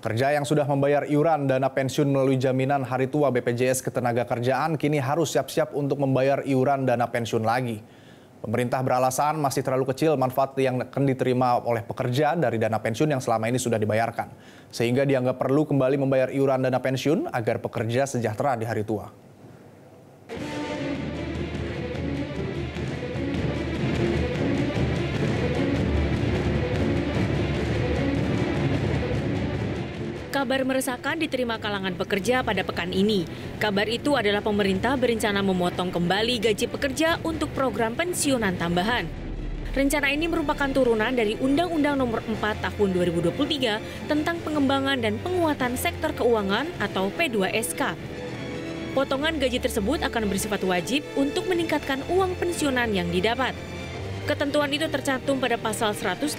Pekerja yang sudah membayar iuran dana pensiun melalui jaminan hari tua BPJS Ketenagakerjaan kini harus siap-siap untuk membayar iuran dana pensiun lagi. Pemerintah beralasan masih terlalu kecil manfaat yang akan diterima oleh pekerja dari dana pensiun yang selama ini sudah dibayarkan. Sehingga dianggap perlu kembali membayar iuran dana pensiun agar pekerja sejahtera di hari tua. Kabar meresahkan diterima kalangan pekerja pada pekan ini. Kabar itu adalah pemerintah berencana memotong kembali gaji pekerja untuk program pensiunan tambahan. Rencana ini merupakan turunan dari Undang-Undang Nomor 4 Tahun 2023 tentang pengembangan dan penguatan sektor keuangan atau P2SK. Potongan gaji tersebut akan bersifat wajib untuk meningkatkan uang pensiunan yang didapat. Ketentuan itu tercantum pada pasal 189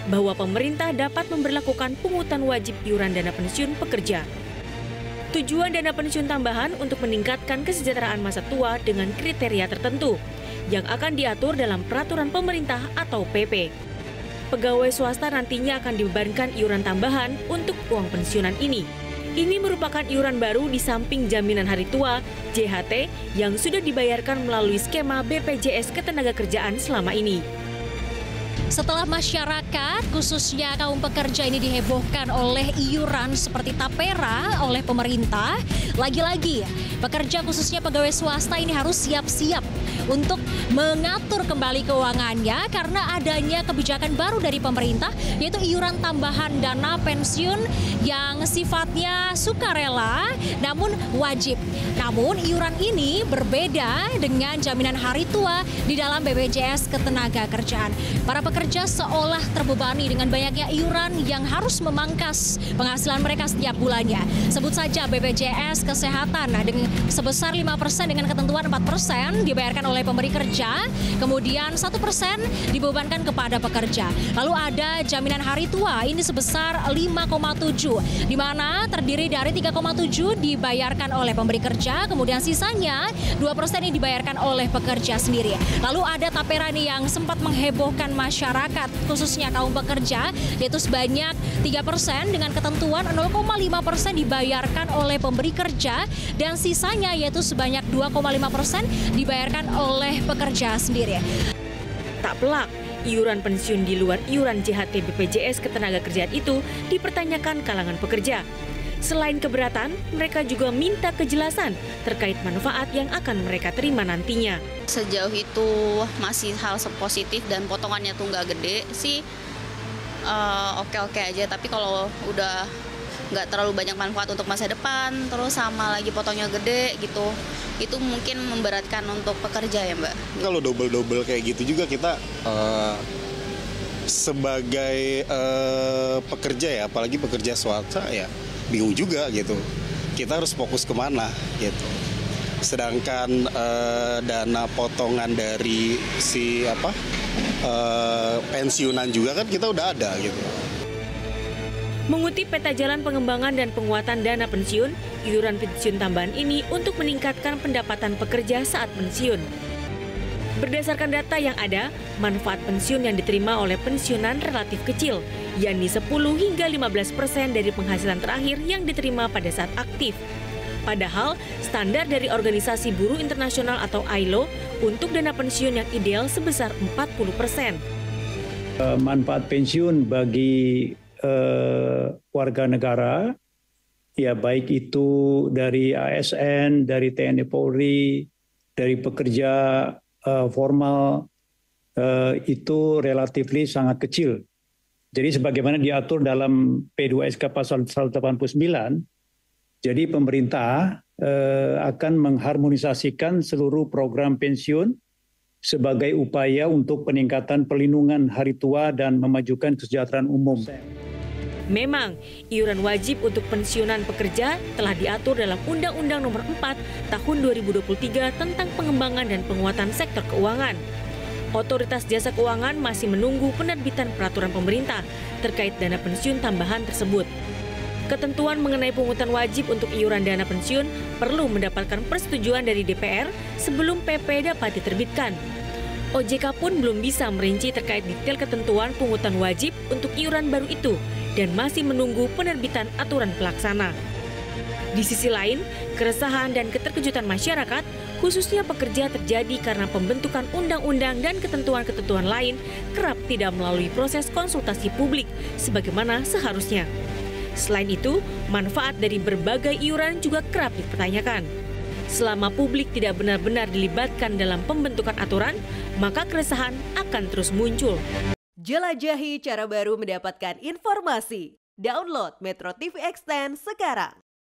bahwa pemerintah dapat memberlakukan pungutan wajib iuran dana pensiun pekerja. Tujuan dana pensiun tambahan untuk meningkatkan kesejahteraan masa tua dengan kriteria tertentu yang akan diatur dalam peraturan pemerintah atau PP. Pegawai swasta nantinya akan dibebankan iuran tambahan untuk uang pensiunan ini. Ini merupakan iuran baru di samping jaminan hari tua (JHT) yang sudah dibayarkan melalui skema BPJS Ketenagakerjaan selama ini. Setelah masyarakat, khususnya kaum pekerja ini dihebohkan oleh iuran seperti tapera oleh pemerintah, lagi-lagi pekerja khususnya pegawai swasta ini harus siap-siap untuk mengatur kembali keuangannya karena adanya kebijakan baru dari pemerintah, yaitu iuran tambahan dana pensiun yang sifatnya sukarela namun wajib. Namun iuran ini berbeda dengan jaminan hari tua di dalam BPJS Ketenagakerjaan. Para pekerja seolah terbebani dengan banyaknya iuran yang harus memangkas penghasilan mereka setiap bulannya. Sebut saja BPJS Kesehatan dengan sebesar 5% dengan ketentuan 4% dibayarkan oleh pemberi kerja, kemudian 1% dibebankan kepada pekerja. Lalu ada jaminan hari tua, ini sebesar 5,7, di mana terdiri dari 3,7 dibayarkan oleh pemberi kerja, kemudian sisanya 2% ini dibayarkan oleh pekerja sendiri. Lalu ada tapera nih yang sempat menghebohkan masyarakat, khususnya kaum pekerja, yaitu sebanyak 3% dengan ketentuan 0,5% dibayarkan oleh pemberi kerja, dan sisanya yaitu sebanyak 2,5% dibayarkan oleh pekerja sendiri. Tak pelak, iuran pensiun di luar iuran JHT BPJS Ketenagakerjaan itu dipertanyakan kalangan pekerja. Selain keberatan, mereka juga minta kejelasan terkait manfaat yang akan mereka terima nantinya. Sejauh itu masih hal positif dan potongannya tuh nggak gede sih, oke-oke aja. Tapi kalau udah nggak terlalu banyak manfaat untuk masa depan, terus sama lagi potongnya gede gitu, itu mungkin memberatkan untuk pekerja ya Mbak. Kalau double-double kayak gitu juga kita sebagai pekerja ya, apalagi pekerja swasta ya, bingung juga gitu. Kita harus fokus kemana gitu. Sedangkan dana potongan dari si pensiunan juga kan kita udah ada gitu. Mengutip peta jalan pengembangan dan penguatan dana pensiun, iuran pensiun tambahan ini untuk meningkatkan pendapatan pekerja saat pensiun. Berdasarkan data yang ada, manfaat pensiun yang diterima oleh pensiunan relatif kecil, yakni 10 hingga 15% dari penghasilan terakhir yang diterima pada saat aktif. Padahal, standar dari Organisasi Buruh Internasional atau ILO untuk dana pensiun yang ideal sebesar 40%. Manfaat pensiun bagi warga negara, ya baik itu dari ASN, dari TNI Polri, dari pekerja formal, itu relatif sangat kecil. Jadi sebagaimana diatur dalam P2SK pasal 189, jadi pemerintah akan mengharmonisasikan seluruh program pensiun sebagai upaya untuk peningkatan perlindungan hari tua dan memajukan kesejahteraan umum. Memang, iuran wajib untuk pensiunan pekerja telah diatur dalam Undang-Undang Nomor 4 Tahun 2023 tentang pengembangan dan penguatan sektor keuangan. Otoritas Jasa Keuangan masih menunggu penerbitan peraturan pemerintah terkait dana pensiun tambahan tersebut. Ketentuan mengenai pungutan wajib untuk iuran dana pensiun perlu mendapatkan persetujuan dari DPR sebelum PP dapat diterbitkan. OJK pun belum bisa merinci terkait detail ketentuan pungutan wajib untuk iuran baru itu dan masih menunggu penerbitan aturan pelaksana. Di sisi lain, keresahan dan keterkejutan masyarakat, khususnya pekerja, terjadi karena pembentukan undang-undang dan ketentuan-ketentuan lain kerap tidak melalui proses konsultasi publik sebagaimana seharusnya. Selain itu, manfaat dari berbagai iuran juga kerap dipertanyakan. Selama publik tidak benar-benar dilibatkan dalam pembentukan aturan, maka keresahan akan terus muncul. Jelajahi cara baru mendapatkan informasi. Download Metro TV Extend sekarang.